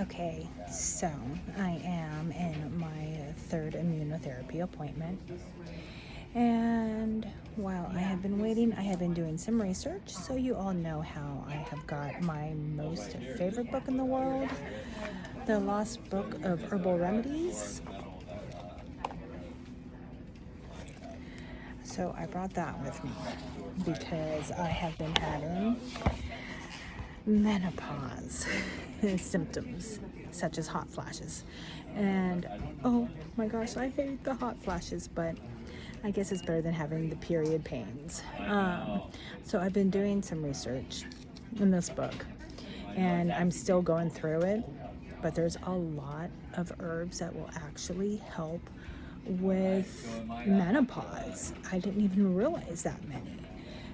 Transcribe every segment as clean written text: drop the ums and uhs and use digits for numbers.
Okay, so I am in my third immunotherapy appointment. And while I have been waiting, I have been doing some research. So, you all know how I have got my most favorite book in the world, The Lost Book of Herbal Remedies. So, I brought that with me because I have been having menopause symptoms such as hot flashes, and oh my gosh, I hate the hot flashes, but I guess it's better than having the period pains. So I've been doing some research in this book, and I'm still going through it, but there's a lot of herbs that will actually help with menopause. I didn't even realize that many.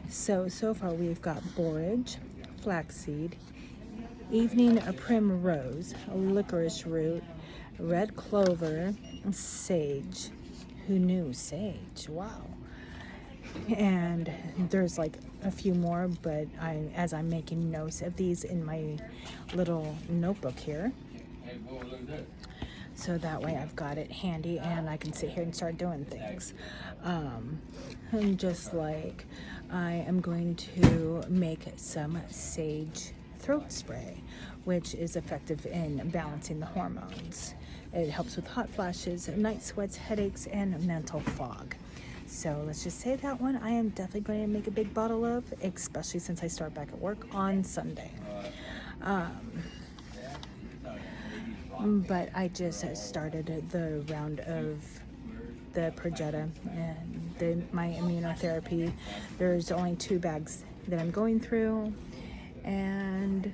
So far we've got borage, flaxseed, evening primrose, licorice root, red clover, sage. Who knew sage? Wow. And there's like a few more, but as I'm making notes of these in my little notebook here, so that way I've got it handy and I can sit here and start doing things. And just like I am going to make some sage throat spray, which is effective in balancing the hormones. It helps with hot flashes, night sweats, headaches, and mental fog. So let's just say that one I am definitely going to make a big bottle of, especially since I start back at work on Sunday. But I just started the round of the Progetta and my immunotherapy. There's only 2 bags that I'm going through, and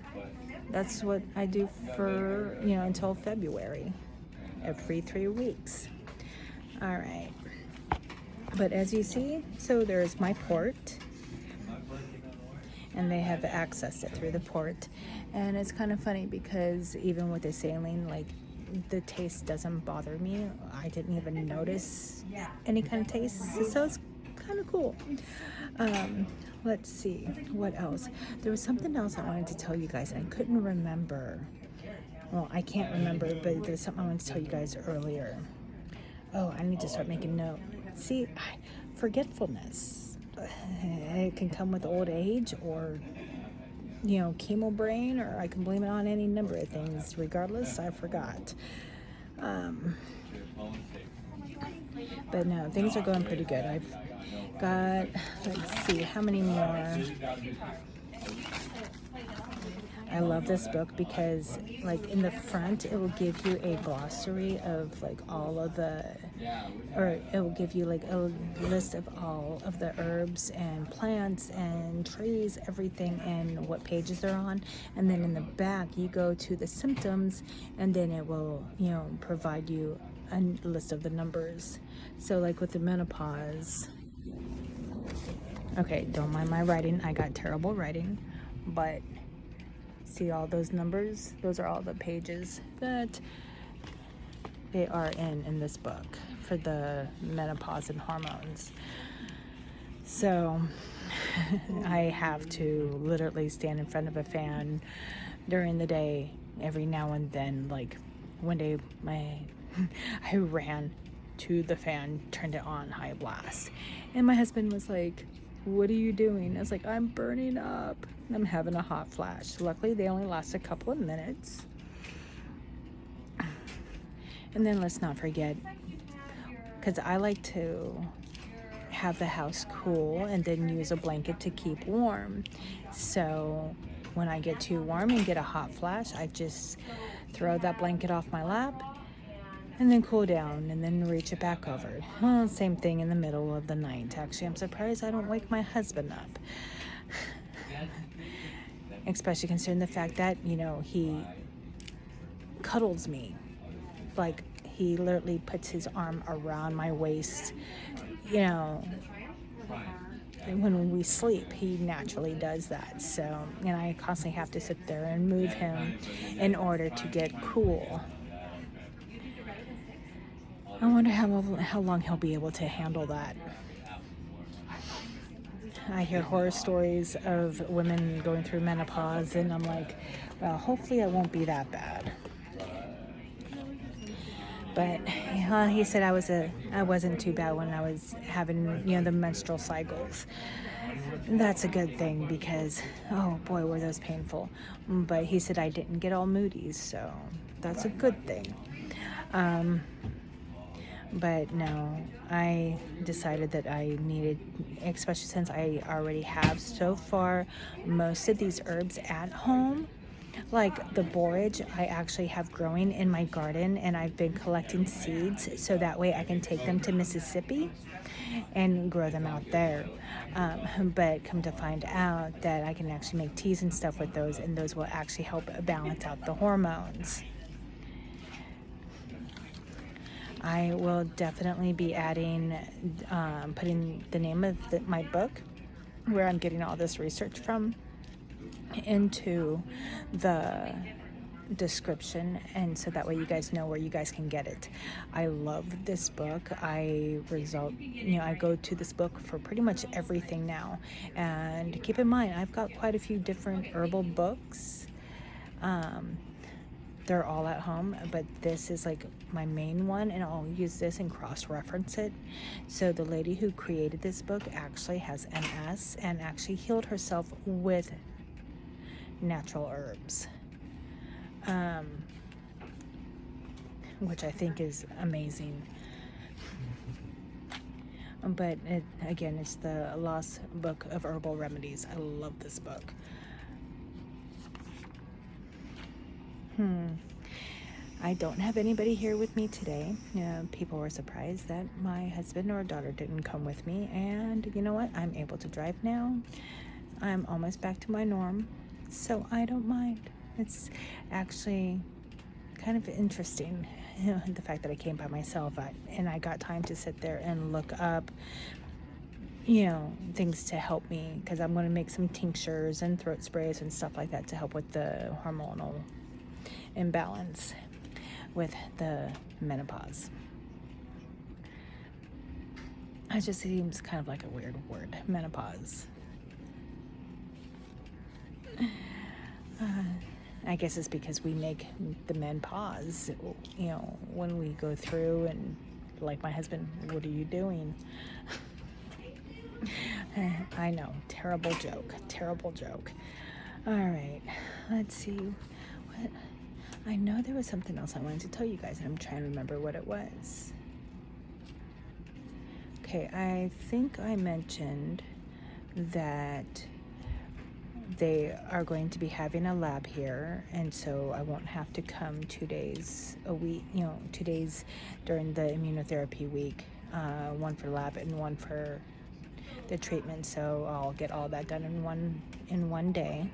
that's what I do for, until February, every 3 weeks. All right. But as you see, so there's my port, and they have accessed it through the port. And it's kind of funny because even with the saline, like, the taste doesn't bother me. I didn't even notice any kind of taste, so it's kind of cool. Let's see, what else? There was something else I wanted to tell you guys, and I couldn't remember. Well, I can't remember, but there's something I wanted to tell you guys earlier. Oh, I need to start making note. See, forgetfulness. It can come with old age or, chemo brain, or I can blame it on any number of things. Regardless, I forgot. But no, things are going pretty good. I've got, let's see, how many more? I love this book because, like, in the front, it will give you a glossary of, like, all of the, or it will give you, like, a list of all of the herbs and plants and trees, everything, and what pages they're on. And then in the back, you go to the symptoms, and then it will, provide you a list of the numbers. So, like, with the menopause, okay, don't mind my writing. I got terrible writing, but see all those numbers? Those are all the pages that they are in this book for the menopause and hormones. So I have to literally stand in front of a fan during the day every now and then. Like, one day I ran to the fan, turned it on high blast, and my husband was like, "What are you doing?" I was like, "I'm burning up. I'm having a hot flash." Luckily, they only last a couple of minutes. And then let's not forget, because I like to have the house cool and then use a blanket to keep warm. So when I get too warm and get a hot flash, I just throw that blanket off my lap and then cool down and then reach it back over. Well, same thing in the middle of the night. Actually, I'm surprised I don't wake my husband up. Especially considering the fact that, he cuddles me. Like, he literally puts his arm around my waist, when we sleep. He naturally does that. So, and I constantly have to sit there and move him in order to get cool. I wonder how long he'll be able to handle that. I hear horror stories of women going through menopause, and I'm like, well, hopefully it won't be that bad. But he said I wasn't too bad when I was having, the menstrual cycles. That's a good thing because, oh boy, were those painful. But he said I didn't get all moody, so that's a good thing. But no, I decided that I needed, especially since I already have so far most of these herbs at home. Like the borage, I actually have growing in my garden, and I've been collecting seeds so that way I can take them to Mississippi and grow them out there. But come to find out that I can actually make teas and stuff with those, and those will actually help balance out the hormones. I will definitely be adding, putting the name of my book, where I'm getting all this research from, into the description, and so that way you guys know where you guys can get it. I love this book. I go to this book for pretty much everything now. And keep in mind, I've got quite a few different herbal books. They're all at home, but this is like my main one, and I'll use this and cross-reference it. So the lady who created this book actually has MS and actually healed herself with natural herbs, which I think is amazing. But it's the Lost Book of Herbal Remedies. I love this book. I don't have anybody here with me today. People were surprised that my husband or daughter didn't come with me, and you know what? I'm able to drive now. I'm almost back to my norm, so I don't mind. It's actually kind of interesting, the fact that I came by myself, and I got time to sit there and look up, things to help me, because I'm going to make some tinctures and throat sprays and stuff like that to help with the hormonal imbalance with the menopause. It just seems kind of like a weird word, menopause. I guess it's because we make the men pause, when we go through, and like my husband, what are you doing? I know, terrible joke. All right, let's see. What? I know there was something else I wanted to tell you guys, and I'm trying to remember what it was. Okay, I think I mentioned that they are going to be having a lab here, and so I won't have to come 2 days a week, 2 days during the immunotherapy week, one for lab and one for the treatment, so I'll get all that done in one day.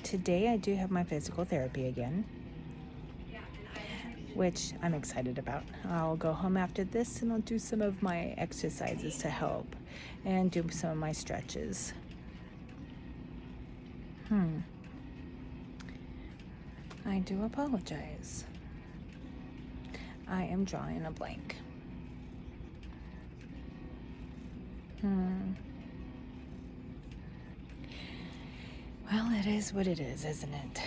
Today I do have my physical therapy again, which I'm excited about. I'll go home after this and I'll do some of my exercises to help and do some of my stretches. I do apologize. I am drawing a blank. Well, it is what it is, isn't it?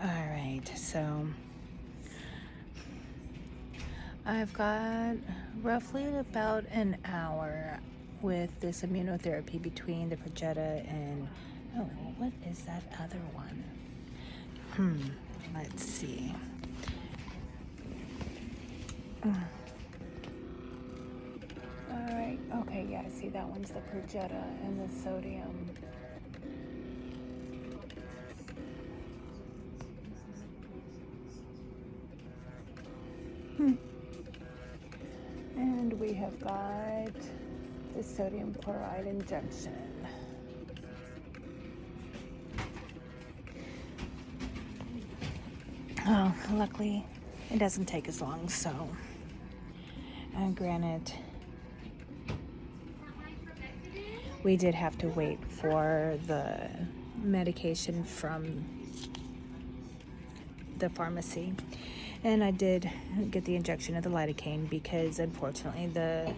All right, so I've got roughly about an hour with this immunotherapy between the Progetta and, what is that other one? Let's see. All right, okay, yeah, I see that one's the Progetta and the sodium. And we have got the sodium chloride injection. Oh, luckily it doesn't take as long, so granted, we did have to wait for the medication from the pharmacy, and I did get the injection of the lidocaine because unfortunately the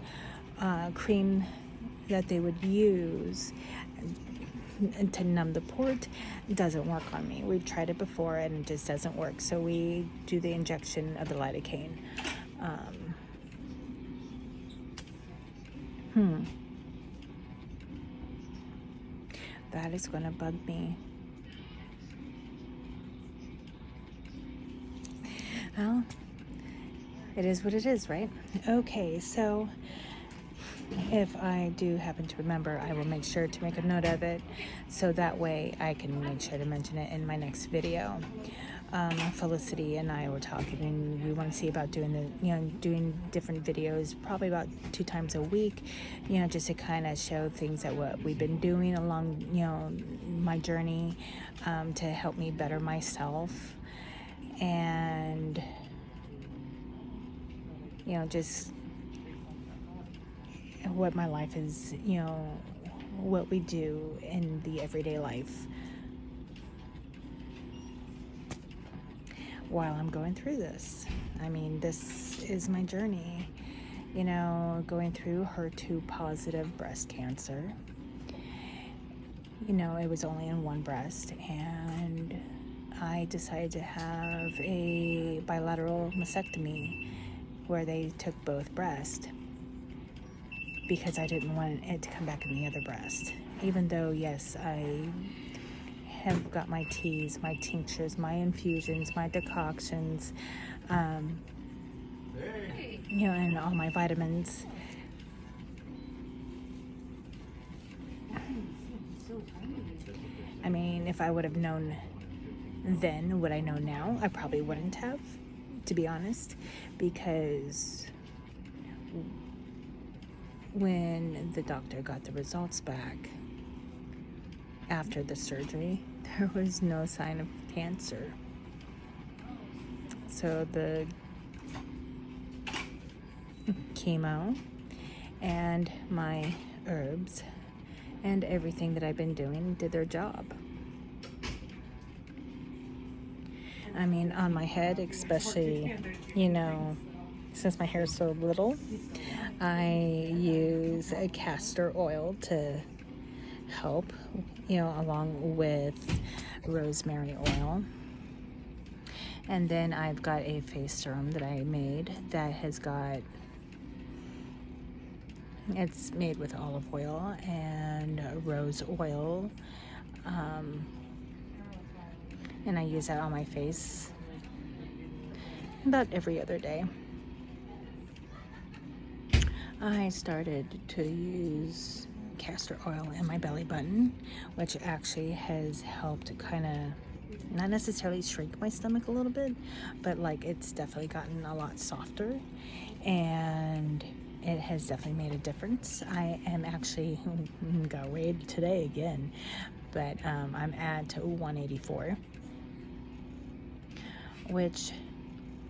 cream that they would use to numb the port doesn't work on me. We've tried it before and it just doesn't work. So we do the injection of the lidocaine. That is going to bug me. Well, it is what it is, right? Okay, so if I do happen to remember, I will make sure to make a note of it, so that way I can make sure to mention it in my next video. Felicity and I were talking, and we want to see about doing different videos, probably about 2 times a week, just to kind of show things that what we've been doing along, my journey, to help me better myself, and just what my life is, what we do in the everyday life while I'm going through this. I mean, this is my journey, going through HER2 positive breast cancer. It was only in one breast, and I decided to have a bilateral mastectomy where they took both breasts, because I didn't want it to come back in the other breast. Even though, yes, I have got my teas, my tinctures, my infusions, my decoctions, and all my vitamins. I mean, if I would have known then what I know now, I probably wouldn't have, to be honest, because when the doctor got the results back after the surgery, there was no sign of cancer. So the chemo and my herbs and everything that I've been doing did their job. I mean, on my head, especially, since my hair is so little, I use a castor oil to help, along with rosemary oil. And then I've got a face serum that I made that it's made with olive oil and rose oil. And I use that on my face about every other day. I started to use castor oil in my belly button, which actually has helped kind of not necessarily shrink my stomach a little bit, but it's definitely gotten a lot softer, and it has definitely made a difference. I am actually got weighed today again, but I'm at 184, which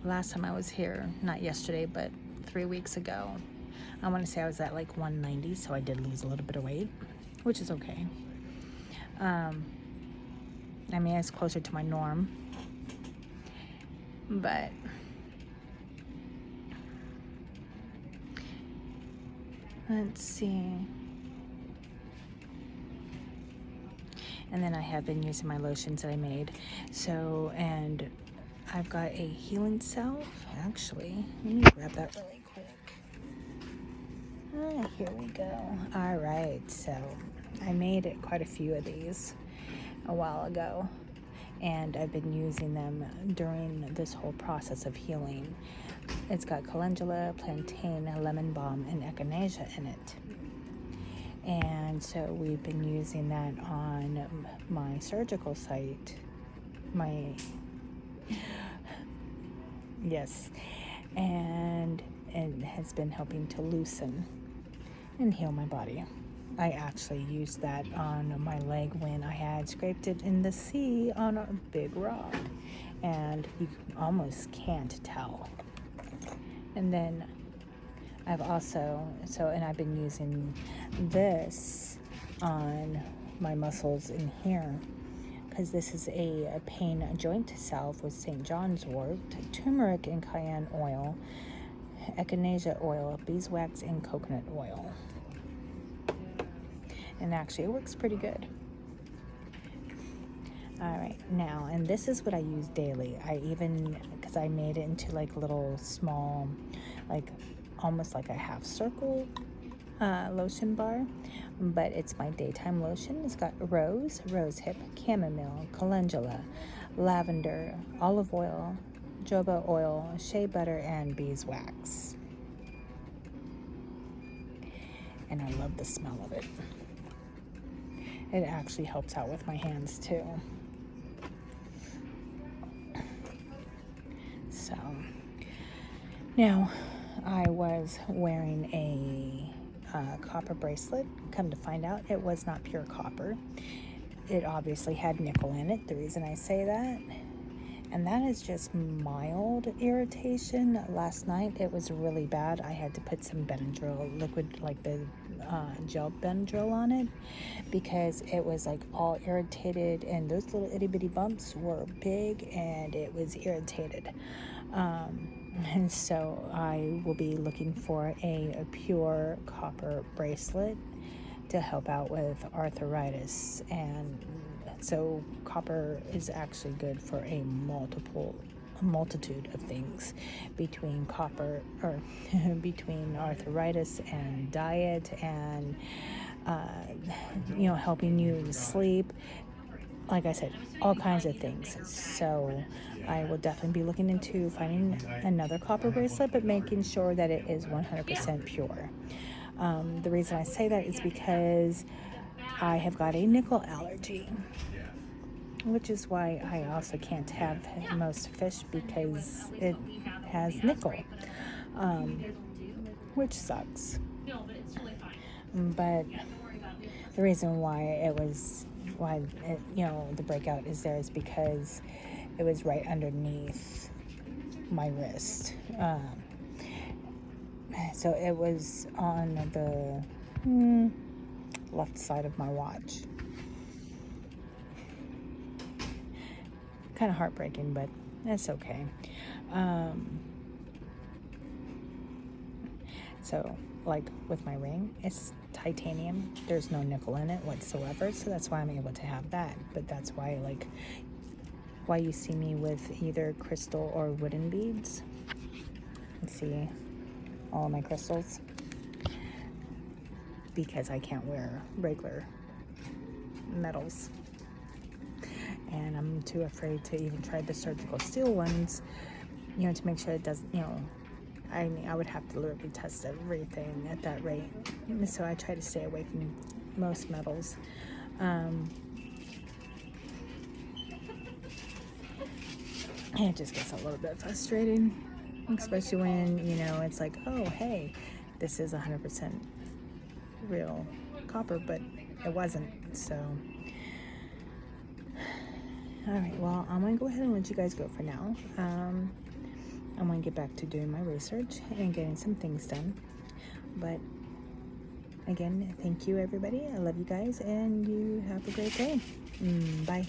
last time I was here, not yesterday, but 3 weeks ago, I want to say I was at 190, so I did lose a little bit of weight, which is okay. I mean, it's closer to my norm, but let's see. And then I have been using my lotions that I made. So, and I've got a healing salve, actually. Let me grab that really quick. Here we go. All right, so I made quite a few of these a while ago, and I've been using them during this whole process of healing. It's got calendula, plantain, lemon balm, and echinacea in it. And so we've been using that on my surgical site. Yes. And it has been helping to loosen and heal my body. I actually used that on my leg when I had scraped it in the sea on a big rock, and you almost can't tell. And then I've been using this on my muscles in here, because this is a pain joint salve with St. John's wort, turmeric and cayenne oil, echinacea oil, beeswax, and coconut oil. And actually it works pretty good. All right, now, and this is what I use daily. Because I made it into like little small, like almost like a half circle lotion bar, but it's my daytime lotion. It's got rosehip, chamomile, calendula, lavender, olive oil, jojoba oil, shea butter, and beeswax. And I love the smell of it. It actually helps out with my hands too. So now I was wearing a copper bracelet. Come to find out, it was not pure copper. It obviously had nickel in it. The reason I say that, and that is just mild irritation. Last night it was really bad. I had to put some Benadryl liquid, like the gel Benadryl on it, because it was like all irritated, and those little itty bitty bumps were big, and it was irritated. And so I will be looking for a pure copper bracelet to help out with arthritis. And so copper is actually good for a multitude of things, between between arthritis and diet, and helping you to sleep. Like I said, all kinds of things. So I will definitely be looking into finding another copper bracelet, but making sure that it is 100% pure. The reason I say that is because I have got a nickel allergy, which is why I also can't have most fish, because it has nickel, which sucks. But the reason why the breakout is there is because it was right underneath my wrist. So it was on the left side of my watch. Kind of heartbreaking, but that's okay. So, like with my ring, it's titanium. There's no nickel in it whatsoever, so that's why I'm able to have that. But that's why you see me with either crystal or wooden beads. Let's see all of my crystals, because I can't wear regular metals, and I'm too afraid to even try the surgical steel ones, to make sure it doesn't, I would have to literally test everything at that rate. So I try to stay away from most metals. And it just gets a little bit frustrating, especially when, it's like, oh, hey, this is 100% real copper, but it wasn't. So, all right, well, I'm going to go ahead and let you guys go for now. I'm going to get back to doing my research and getting some things done. But again, thank you, everybody. I love you guys, and you have a great day. Bye.